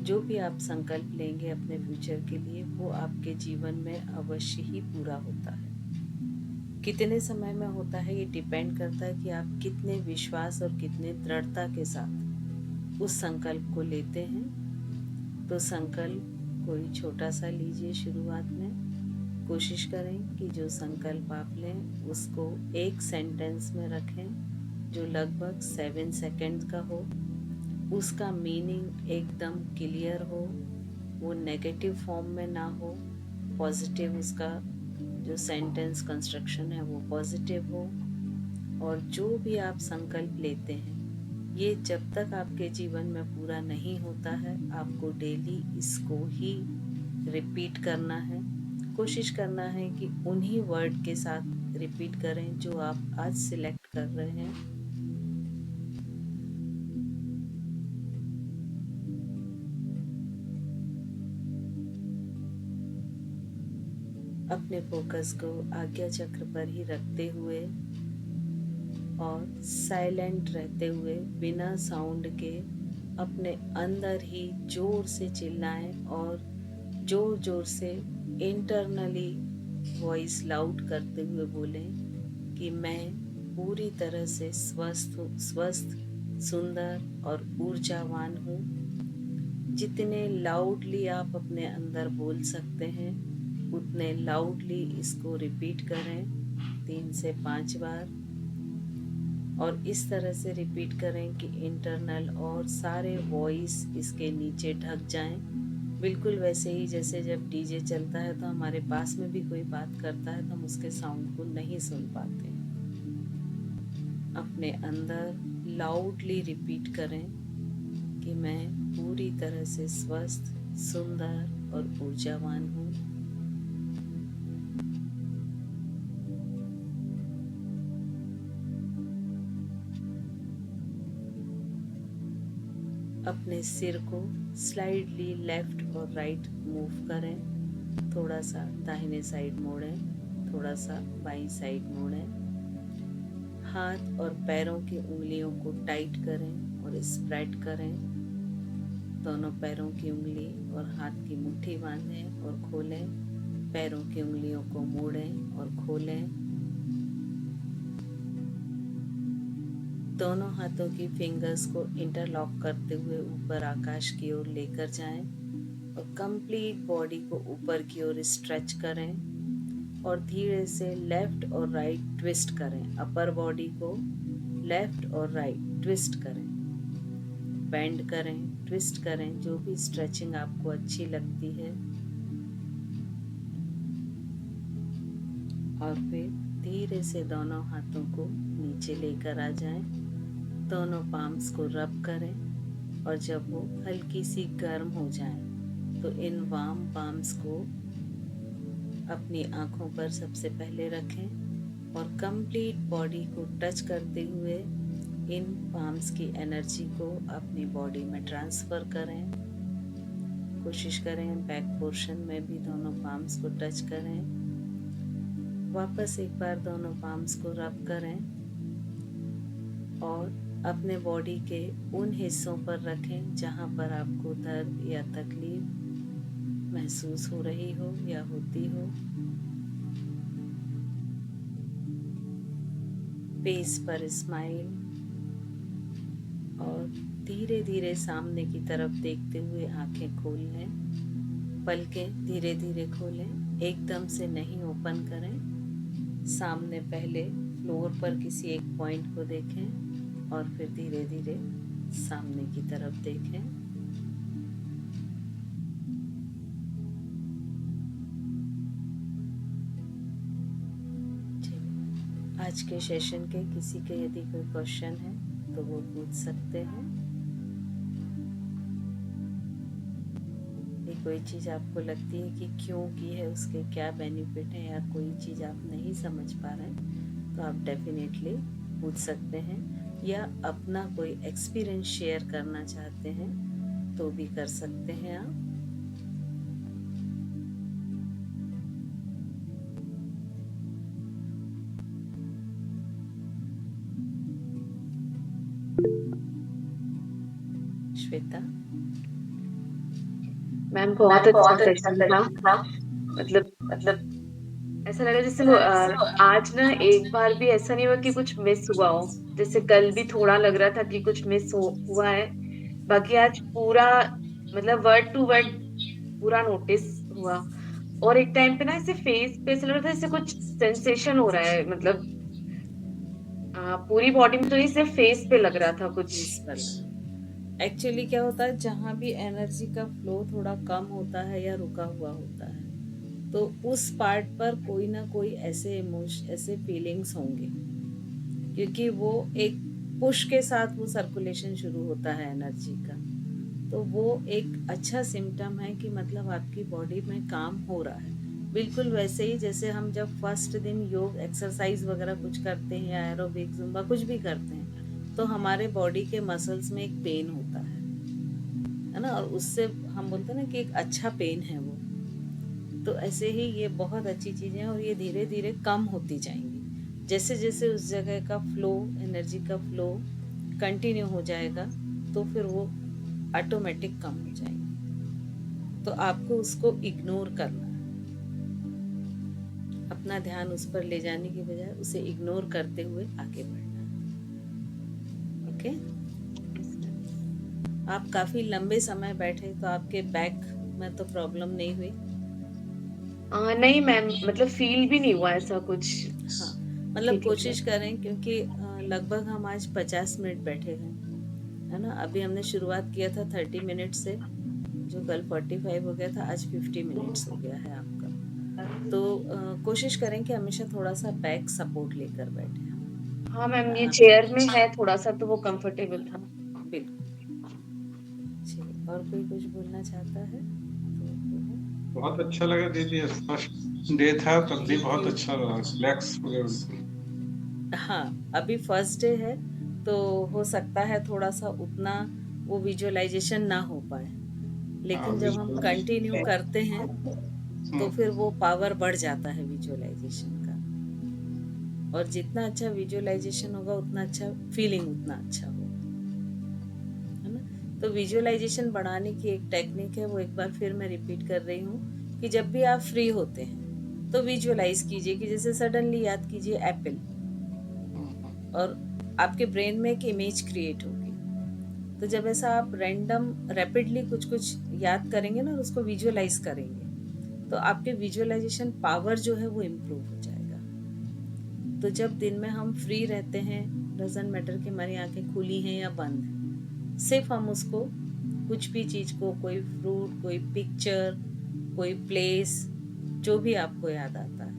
जो भी आप संकल्प लेंगे अपने फ्यूचर के लिए, वो आपके जीवन में अवश्य ही पूरा होता है। कितने समय में होता है ये डिपेंड करता है कि आप कितने विश्वास और कितने दृढ़ता के साथ उस संकल्प को लेते हैं। तो संकल्प कोई छोटा सा लीजिए शुरुआत में। कोशिश करें कि जो संकल्प आप लें उसको एक सेंटेंस में रखें जो लगभग 7 सेकंड का हो। उसका मीनिंग एकदम क्लियर हो, वो नेगेटिव फॉर्म में ना हो, पॉजिटिव उसका जो सेंटेंस कंस्ट्रक्शन है वो पॉजिटिव हो। और जो भी आप संकल्प लेते हैं, ये जब तक आपके जीवन में पूरा नहीं होता है, आपको डेली इसको ही रिपीट करना है। कोशिश करना है कि उन्हीं वर्ड के साथ रिपीट करें जो आप आज सिलेक्ट कर रहे हैं। अपने फोकस को आज्ञा चक्र पर ही रखते हुए और साइलेंट रहते हुए बिना साउंड के अपने अंदर ही जोर से चिल्लाएं और जोर जोर से इंटरनली वॉइस लाउड करते हुए बोलें कि मैं पूरी तरह से स्वस्थ, सुंदर और ऊर्जावान हूँ। जितने लाउडली आप अपने अंदर बोल सकते हैं उतने लाउडली इसको रिपीट करें 3 से 5 बार। और इस तरह से रिपीट करें कि इंटरनल और सारे वॉइस इसके नीचे ढक जाएं। बिल्कुल वैसे ही जैसे जब डीजे चलता है तो हमारे पास में भी कोई बात करता है तो हम उसके साउंड को नहीं सुन पाते। अपने अंदर लाउडली रिपीट करें कि मैं पूरी तरह से स्वस्थ, सुंदर और ऊर्जावान हूँ। अपने सिर को स्लाइडली लेफ्ट और राइट मूव करें। थोड़ा सा दाहिने साइड मोड़ें, थोड़ा सा बाईं साइड मोड़ें। हाथ और पैरों की उंगलियों को टाइट करें और स्प्रेड करें। दोनों पैरों की उंगली और हाथ की मुट्ठी बांधें और खोलें। पैरों की उंगलियों को मोड़ें और खोलें। दोनों हाथों की फिंगर्स को इंटरलॉक करते हुए ऊपर आकाश की ओर लेकर जाएं और कंप्लीट बॉडी को ऊपर की ओर स्ट्रेच करें और धीरे से लेफ्ट और राइट ट्विस्ट करें। अपर बॉडी को लेफ्ट और राइट ट्विस्ट करें, बेंड करें, ट्विस्ट करें, जो भी स्ट्रेचिंग आपको अच्छी लगती है। और फिर धीरे से दोनों हाथों को नीचे लेकर आ जाएं। दोनों पाम्स को रब करें और जब वो हल्की सी गर्म हो जाए तो इन वार्म पाम्स को अपनी आँखों पर सबसे पहले रखें और कंप्लीट बॉडी को टच करते हुए इन पाम्स की एनर्जी को अपनी बॉडी में ट्रांसफ़र करें। कोशिश करें बैक पोर्शन में भी दोनों पाम्स को टच करें। वापस एक बार दोनों पाम्स को रब करें और अपने बॉडी के उन हिस्सों पर रखें जहां पर आपको दर्द या तकलीफ महसूस हो रही हो या होती हो। फेस पर स्माइल और धीरे धीरे सामने की तरफ देखते हुए आंखें खोल लें। पलकें धीरे धीरे खोलें, एकदम से नहीं ओपन करें। सामने पहले फ्लोर पर किसी एक पॉइंट को देखें और फिर धीरे धीरे सामने की तरफ देखें। आज के सेशन के किसी के यदि कोई क्वेश्चन है तो वो पूछ सकते हैं। ये कोई चीज़ आपको लगती है कि क्यों की है, उसके क्या बेनिफिट है, या कोई चीज़ आप नहीं समझ पा रहे हैं तो आप डेफिनेटली पूछ सकते हैं, या अपना कोई एक्सपीरियंस शेयर करना चाहते हैं तो भी कर सकते हैं आप। श्वेता मैम बहुत अच्छा सेशन था। मतलब ऐसा लगा जैसे आज ना एक बार भी ऐसा नहीं हुआ कि कुछ मिस हुआ हो। जैसे कल भी थोड़ा लग रहा था कि कुछ मिस हुआ है, बाकी आज पूरा मतलब वर्ड टू वर्ड पूरा नोटिस हुआ। और एक टाइम पे ना ऐसे फेस पे ऐसा लग रहा था जैसे कुछ सेंसेशन हो रहा है, मतलब पूरी बॉडी में तो नहीं, सिर्फ फेस पे लग रहा था कुछ। एक्चुअली क्या होता है, जहाँ भी एनर्जी का फ्लो थोड़ा कम होता है या रुका हुआ होता है तो उस पार्ट पर कोई ना कोई ऐसे फीलिंग्स होंगे, क्योंकि वो एक पुश के साथ वो सर्कुलेशन शुरू होता है एनर्जी का। तो वो एक अच्छा सिम्टम है कि मतलब आपकी बॉडी में काम हो रहा है। बिल्कुल वैसे ही जैसे हम जब फर्स्ट दिन योग एक्सरसाइज वगैरह कुछ करते हैं या एरोबिक जुम्बा कुछ भी करते हैं तो हमारे बॉडी के मसल्स में एक पेन होता है ना, और उससे हम बोलते हैं ना कि एक अच्छा पेन है वो। तो ऐसे ही ये बहुत अच्छी चीज़ें हैं और ये धीरे धीरे कम होती जाएंगी। जैसे जैसे उस जगह का फ्लो, एनर्जी का फ्लो कंटिन्यू हो जाएगा तो फिर वो ऑटोमेटिक कम हो जाएंगे। तो आपको उसको इग्नोर करना है, अपना ध्यान उस पर ले जाने की बजाय उसे इग्नोर करते हुए आगे बढ़ना है। ओके, आप काफ़ी लंबे समय बैठे तो आपके बैक में तो प्रॉब्लम नहीं हुई? नहीं मैम, मतलब फील भी नहीं हुआ ऐसा कुछ। हाँ, मतलब कोशिश करें, क्योंकि लगभग हम आज 50 मिनट बैठे हैं, है ना। अभी हमने शुरुआत किया था 30 मिनट से, जो कल 45 हो गया था, आज 50 मिनट्स हो गया है आपका। तो कोशिश करें कि हमेशा थोड़ा सा बैक सपोर्ट लेकर बैठे। हाँ मैम, ये चेयर में है थोड़ा सा तो वो कंफर्टेबल था। बिल्कुल। और कोई कुछ बोलना चाहता है? बहुत अच्छा लगा दीदी, फर्स्ट डे था तब भी बहुत अच्छा लगा, रिलैक्स हो गया। हाँ, अभी फर्स्ट डे है तो हो सकता है थोड़ा सा उतना वो विजुअलाइजेशन ना हो पाए, लेकिन जब हम कंटिन्यू करते हैं तो फिर वो पावर बढ़ जाता है विजुअलाइजेशन का। और जितना अच्छा विजुअलाइजेशन होगा उतना अच्छा फीलिंग, उतना अच्छा होगा, है ना। तो विजुअलाइजेशन बढ़ाने की एक टेक्निक है, वो एक बार फिर मैं रिपीट कर रही हूँ कि जब भी आप फ्री होते हैं तो विजुअलाइज कीजिए कि जैसे सडनली याद कीजिए एप्पल, और आपके ब्रेन में एक इमेज क्रिएट होगी। तो जब ऐसा आप रैंडम रैपिडली कुछ कुछ याद करेंगे ना और उसको विजुअलाइज करेंगे तो आपके विजुअलाइजेशन पावर जो है वो इम्प्रूव हो जाएगा। तो जब दिन में हम फ्री रहते हैं, डजंट मैटर कि हमारी आंखें खुली हैं या बंद हैं, सिर्फ हम उसको कुछ भी चीज़ को, कोई फ्रूट, कोई पिक्चर, कोई प्लेस, जो भी आपको याद आता है,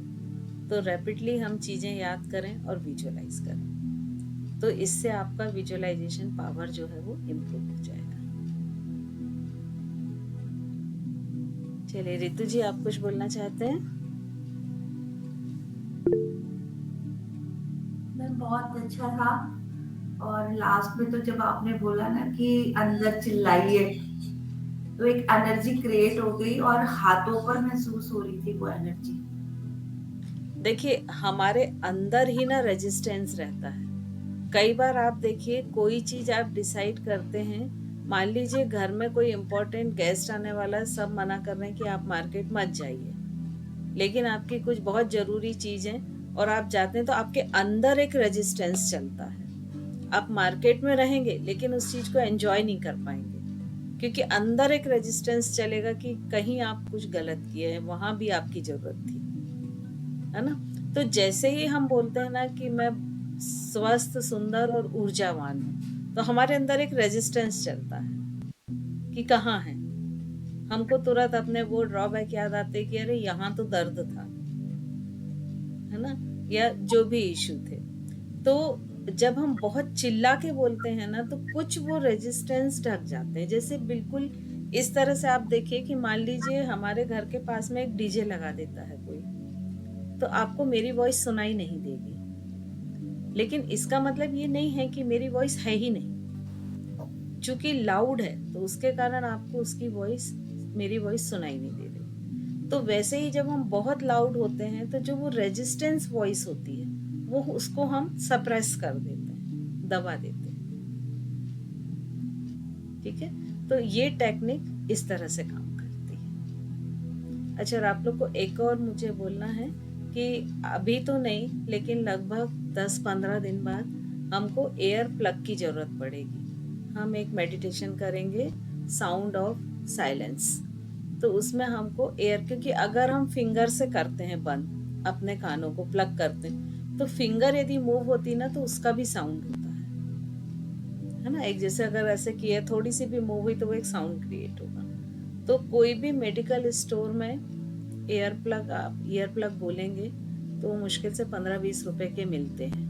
तो रैपिडली हम चीज़ें याद करें और विजुअलाइज करें, तो इससे आपका विजुअलाइजेशन पावर जो है वो इम्प्रूव हो जाएगा। चलिए रितु जी, आप कुछ बोलना चाहते हैं? बहुत अच्छा था। और लास्ट में तो जब आपने बोला ना कि अंदर चिल्लाइए, तो एक एनर्जी क्रिएट हो गई और हाथों पर महसूस हो रही थी वो एनर्जी। देखिए, हमारे अंदर ही ना रेजिस्टेंस रहता है। कई बार आप देखिए, कोई चीज आप डिसाइड करते हैं, मान लीजिए घर में कोई इम्पोर्टेंट गेस्ट आने वाला है, सब मना कर रहे हैं कि आप मार्केट मत जाइए, लेकिन आपकी कुछ बहुत जरूरी चीज है और आप जाते हैं, तो आपके अंदर एक रेजिस्टेंस चलता है। आप मार्केट में रहेंगे लेकिन उस चीज को एंजॉय नहीं कर पाएंगे, क्योंकि अंदर एक रेजिस्टेंस चलेगा कि कहीं आप कुछ गलत किए हैं, वहां भी आपकी जरूरत थी, है ना। तो जैसे ही हम बोलते हैं ना कि मैं स्वस्थ, सुंदर और ऊर्जावान हूँ, तो हमारे अंदर एक रेजिस्टेंस चलता है कि कहाँ है। हमको तुरंत अपने वो ड्रॉबैक याद आते कि अरे यहाँ तो दर्द था, है ना, या जो भी इशू थे। तो जब हम बहुत चिल्ला के बोलते हैं ना, तो कुछ वो रेजिस्टेंस ढक जाते हैं। जैसे बिल्कुल इस तरह से आप देखिए कि मान लीजिए हमारे घर के पास में एक डीजे लगा देता है कोई, तो आपको मेरी वॉइस सुनाई नहीं देगी, लेकिन इसका मतलब ये नहीं है कि मेरी वॉइस है ही नहीं। चूंकि लाउड है तो उसके कारण आपको उसकी वॉइस, मेरी वॉइस सुनाई नहीं दे रही। तो वैसे ही जब हम बहुत लाउड होते हैं तो जो वो रेजिस्टेंस वॉइस होती है वो उसको हम सप्रेस कर देते हैं, दबा देते हैं। ठीक है, तो ये टेक्निक इस तरह से काम करती है। अच्छा, और आप लोग को एक और मुझे बोलना है कि अभी तो नहीं, लेकिन लगभग 10-15 दिन बाद हमको एयर प्लग की जरूरत पड़ेगी। हम एक मेडिटेशन करेंगे, साउंड ऑफ साइलेंस। तो उसमें हमको एयर, क्योंकि अगर हम फिंगर से करते हैं बंद, अपने कानों को प्लग करते हैं, तो फिंगर यदि मूव होती ना तो उसका भी साउंड होता है ना। एक जैसे अगर ऐसे किए, थोड़ी सी भी मूव हुई तो वो एक साउंड क्रिएट होगा। तो कोई भी मेडिकल स्टोर में एयर प्लग बोलेंगे तो मुश्किल से 15-20 रुपए के मिलते हैं।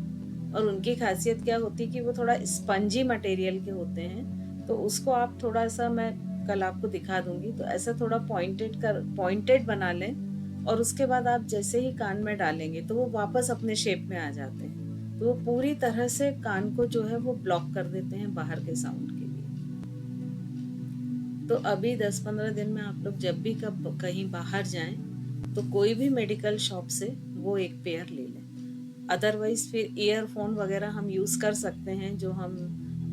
और उनकी खासियत क्या होती है कि वो थोड़ा स्पंजी मटेरियल के होते हैं। तो उसको आप थोड़ा सा, मैं कल आपको दिखा दूंगी, तो ऐसा थोड़ा पॉइंटेड बना लें, और उसके बाद आप जैसे ही कान में डालेंगे तो वो वापस अपने शेप में आ जाते हैं। तो वो पूरी तरह से कान को जो है वो ब्लॉक कर देते हैं बाहर के साउंड के लिए। तो अभी 10-15 दिन में आप लोग जब भी कहीं बाहर जाएं तो कोई भी मेडिकल शॉप से वो एक पेयर ले लें। अदरवाइज फिर ईयरफोन वगैरह हम यूज़ कर सकते हैं, जो हम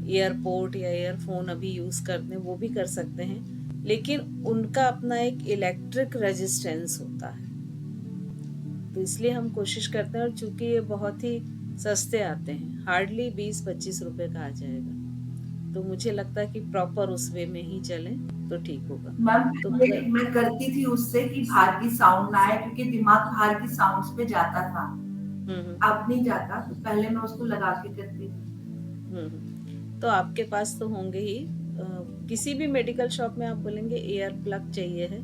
एयरपोर्ट या ईयरफोन अभी यूज़ करते हैं वो भी कर सकते हैं, लेकिन उनका अपना एक इलेक्ट्रिक रेजिस्टेंस होता है। तो इसलिए हम कोशिश करते हैं, और चूंकि ये बहुत ही सस्ते आते हैं, हार्डली 20-25 रुपए का आ जाएगा, तो मुझे लगता है कि प्रॉपर उस वे में ही चलें तो ठीक होगा। मैम तो मैं करती थी उससे कि बाहर की साउंड ना आए, क्योंकि दिमाग बाहर की साउंड्स पे जाता था। अब नहीं जाता, तो पहले मैं उसको लगा के करती थी। तो आपके पास तो होंगे ही, किसी भी मेडिकल शॉप में आप बोलेंगे एयर प्लग चाहिए है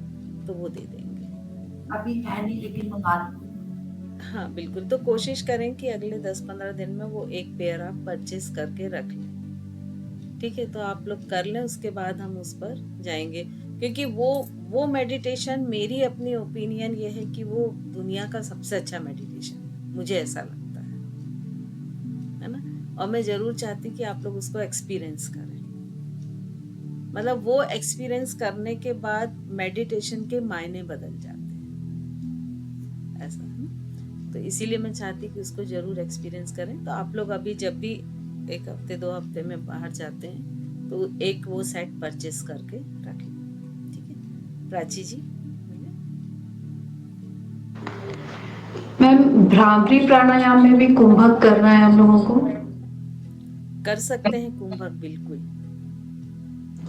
तो वो दे देंगे। अभी है नहीं, लेकिन मंगा लूंगी। हाँ बिल्कुल, तो कोशिश करें कि अगले 10-15 दिन में वो एक पेयर आप परचेस करके रख लें। ठीक है, तो आप लोग कर लें, उसके बाद हम उस पर जाएंगे, क्योंकि वो मेडिटेशन, मेरी अपनी ओपिनियन ये है कि वो दुनिया का सबसे अच्छा मेडिटेशन, मुझे ऐसा लगता है ना। और मैं जरूर चाहती कि आप लोग उसको एक्सपीरियंस करें। मतलब वो एक्सपीरियंस करने के बाद मेडिटेशन के मायने बदल जाते हैं, ऐसा है ना। तो इसीलिए मैं चाहती कि उसको जरूर एक्सपीरियंस करें। तो आप लोग अभी जब भी 1 हफ्ते 2 हफ्ते में बाहर जाते हैं तो एक वो सेट परचेस करके रख लें। ठीक है, प्राची जी। मैम, भ्रामरी प्राणायाम में भी कुंभक करना है हम लोगों को? कर सकते हैं कुंभक, बिल्कुल,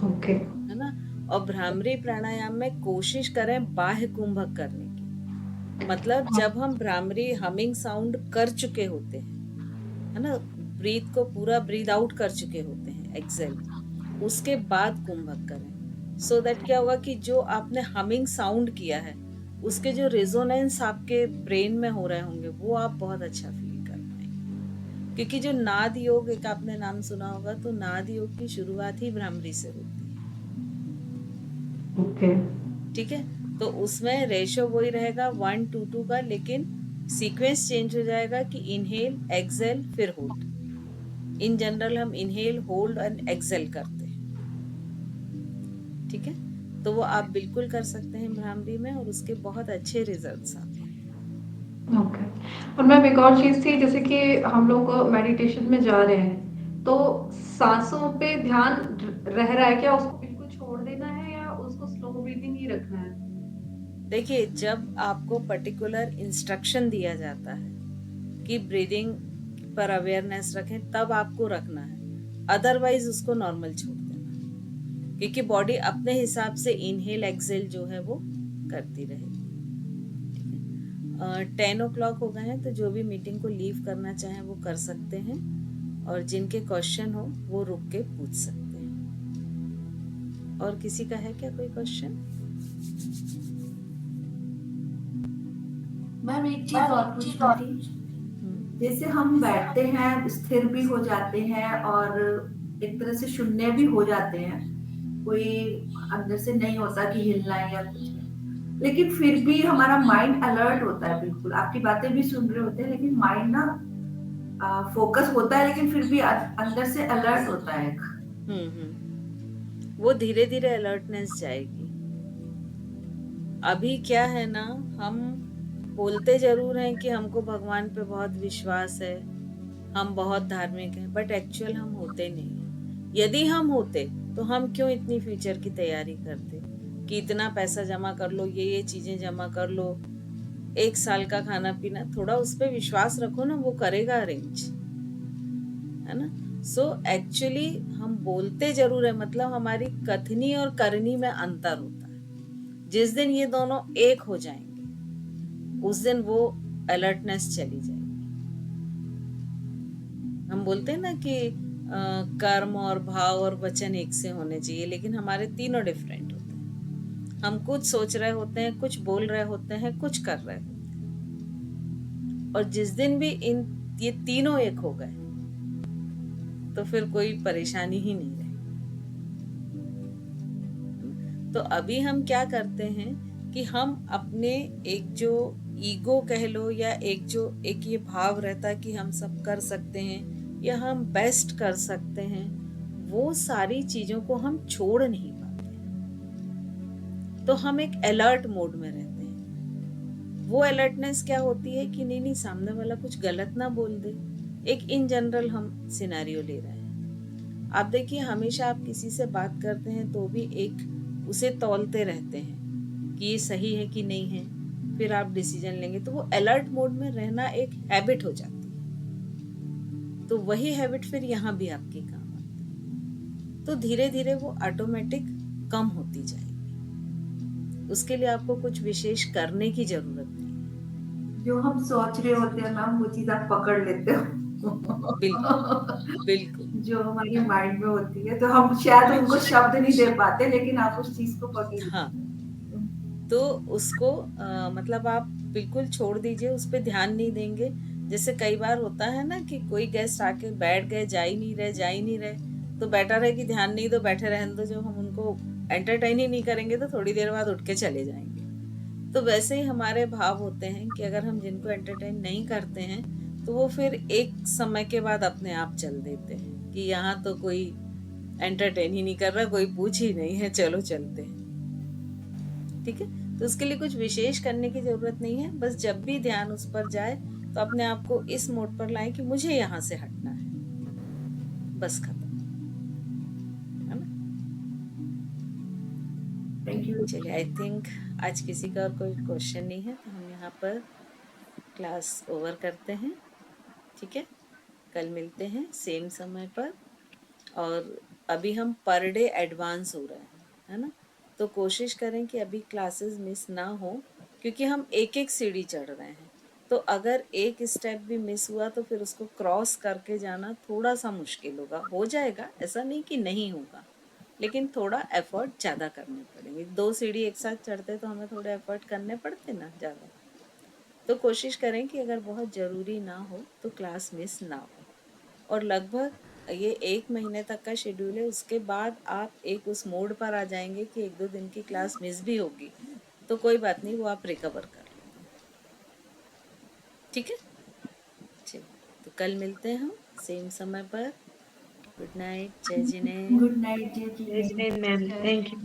ओके, है ना। और भ्रामरी प्राणायाम में कोशिश करें बाह्य कुंभक करने की। मतलब जब हम भ्रामरी हमिंग साउंड कर चुके होते हैं, है ना, ब्रीथ को पूरा ब्रीथ आउट कर चुके होते हैं, एक्सेल, उसके बाद कुंभक करें। सो दैट क्या होगा कि जो आपने हमिंग साउंड किया है उसके जो रेजोनेंस आपके ब्रेन में हो रहे होंगे वो आप बहुत अच्छा फील कर पाएंगे। क्योंकि जो नाद योग, एक आपने नाम सुना होगा, तो नाद योग की शुरुआत ही भ्रामरी से होती है। ओके, ठीक है, तो उसमें रेशो वही रहेगा 1-2 का, लेकिन सीक्वेंस चेंज हो जाएगा कि इनहेल, एक्सेल, फिर होल्ड। इन जनरल हम इनहेल, होल्ड एंड एक्सेल करते हैं। ठीक है, तो वो आप बिल्कुल कर सकते हैं भ्रामरी में, और उसके बहुत अच्छे रिजल्ट्स आते हैं। ओके। और मैम एक और चीज थी, जैसे कि हम लोग मेडिटेशन में जा रहे हैं तो सांसों पे ध्यान रह रहा है क्या? उसको बिल्कुल छोड़ देना है या उसको स्लो ब्रीदिंग ही रखना है? देखिए, जब आपको पर्टिकुलर इंस्ट्रक्शन दिया जाता है कि ब्रीदिंग पर अवेयरनेस रखें, तब आपको रखना है, अदरवाइज उसको नॉर्मल छोड़ देना। क्योंकि बॉडी अपने हिसाब से इनहेल एक्सेल जो है वो करती रहेगी। 10 o'clock हो गए हैं, तो जो भी मीटिंग को लीव करना चाहें वो कर सकते हैं, और जिनके क्वेश्चन हो वो रुक के पूछ सकते हैं। और किसी का है क्या कोई क्वेश्चन? मैम एक चीज और पूछनी थी, जैसे हम बैठते हैं स्थिर भी हो जाते हैं और एक तरह से शून्य भी हो जाते हैं, कोई अंदर से नहीं होता कि हिलना है या कुछ, लेकिन फिर भी हमारा माइंड अलर्ट होता है, बिल्कुल आपकी बातें भी सुन रहे होते हैं, लेकिन माइंड ना फोकस होता है, लेकिन फिर भी अंदर से अलर्ट होता है। वो धीरे धीरे अलर्टनेस जाएगी। अभी क्या है ना, हम बोलते जरूर हैं कि हमको भगवान पे बहुत विश्वास है, हम बहुत धार्मिक हैं, बट एक्चुअल हम होते नहीं हैं। यदि हम होते तो हम क्यों इतनी फ्यूचर की तैयारी करते कि इतना पैसा जमा कर लो, ये चीजें जमा कर लो, 1 साल का खाना पीना, थोड़ा उस पर विश्वास रखो ना, वो करेगा अरेंज, है ना। सो एक्चुअली हम बोलते जरूर है, मतलब हमारी कथनी और करनी में अंतर होता है। जिस दिन ये दोनों एक हो जाएंगे उस दिन वो अलर्टनेस चली जाएगी। हम बोलते हैं ना कि कर्म और भाव और वचन एक से होने चाहिए, लेकिन हमारे तीनों डिफरेंट होते हैं। हम कुछ सोच रहे होते हैं, कुछ बोल रहे होते हैं, कुछ कर रहे होते हैं, और जिस दिन भी ये तीनों एक हो गए तो फिर कोई परेशानी ही नहीं रही। तो अभी हम क्या करते हैं कि हम अपने एक जो ईगो कह लो, या एक ये भाव रहता है कि हम सब कर सकते हैं या हम बेस्ट कर सकते हैं, वो सारी चीजों को हम छोड़ नहीं पाते, तो हम एक अलर्ट मोड में रहते हैं। वो अलर्टनेस क्या होती है कि नहीं सामने वाला कुछ गलत ना बोल दे। एक इन जनरल हम सिनेरियो ले रहे हैं। आप देखिए, हमेशा आप किसी से बात करते हैं तो भी एक उसे तौलते रहते हैं कि ये सही है कि नहीं है, फिर आप डिसीजन लेंगे। तो वो अलर्ट मोड में रहना एक हैबिट हो जाती है। तो वही हैबिट फिर यहाँ भी आपके काम आती है। तो धीरे धीरे वो ऑटोमेटिक कम होती जाएगी। उसके लिए आपको कुछ विशेष करने की जरूरत नहीं है। जो हम सोच रहे होते हैं ना, वो चीज आप पकड़ लेते हो। बिल्कुल बिल्कुल। जो हमारी माइंड में होती है, तो हम शायद उनको शब्द नहीं दे पाते, लेकिन आप उस चीज को पकड़ लेते। हाँ, तो उसको मतलब आप बिल्कुल छोड़ दीजिए, उस पर ध्यान नहीं देंगे। जैसे कई बार होता है ना कि कोई गेस्ट आके बैठ गए, जा ही नहीं रहे, तो बेटर है कि ध्यान नहीं दो, बैठे रहने दो। जब हम उनको एंटरटेन ही नहीं करेंगे तो थोड़ी देर बाद उठ के चले जाएंगे। तो वैसे ही हमारे भाव होते हैं कि अगर हम जिनको एंटरटेन नहीं करते हैं तो वो फिर एक समय के बाद अपने आप चल देते हैं कि यहाँ तो कोई एंटरटेन ही नहीं कर रहा, कोई पूछ ही नहीं है, चलो चलते हैं। ठीक है, तो उसके लिए कुछ विशेष करने की जरूरत नहीं है। बस जब भी ध्यान उस पर जाए तो अपने आप को इस मोड पर लाएं कि मुझे यहाँ से हटना है, बस खत्म, है ना। Thank you. चलिए, आई थिंक आज किसी का और कोई क्वेश्चन नहीं है, तो हम यहाँ पर क्लास ओवर करते हैं। ठीक है, कल मिलते हैं सेम समय पर। और अभी हम पर डे एडवांस हो रहे हैं, है ना। तो कोशिश करें कि अभी क्लासेस मिस ना हो, क्योंकि हम एक एक सीढ़ी चढ़ रहे हैं। तो अगर एक स्टेप भी मिस हुआ तो फिर उसको क्रॉस करके जाना थोड़ा सा मुश्किल होगा। हो जाएगा, ऐसा नहीं कि नहीं होगा, लेकिन थोड़ा एफर्ट ज़्यादा करने पड़ेंगे। 2 सीढ़ी एक साथ चढ़ते तो हमें थोड़े एफर्ट करने पड़ते ना ज़्यादा। तो कोशिश करें कि अगर बहुत ज़रूरी ना हो तो क्लास मिस ना हो। और लगभग ये 1 महीने तक का शेड्यूल है। उसके बाद आप एक उस मोड पर आ जाएंगे कि 1-2 दिन की क्लास मिस भी होगी तो कोई बात नहीं, वो आप रिकवर कर लेंगे। ठीक है, चलिए, तो कल मिलते हैं हम सेम समय पर। गुड नाइट, जय जिनेन्द्र। गुड नाइट जी। Ma'am, thank you.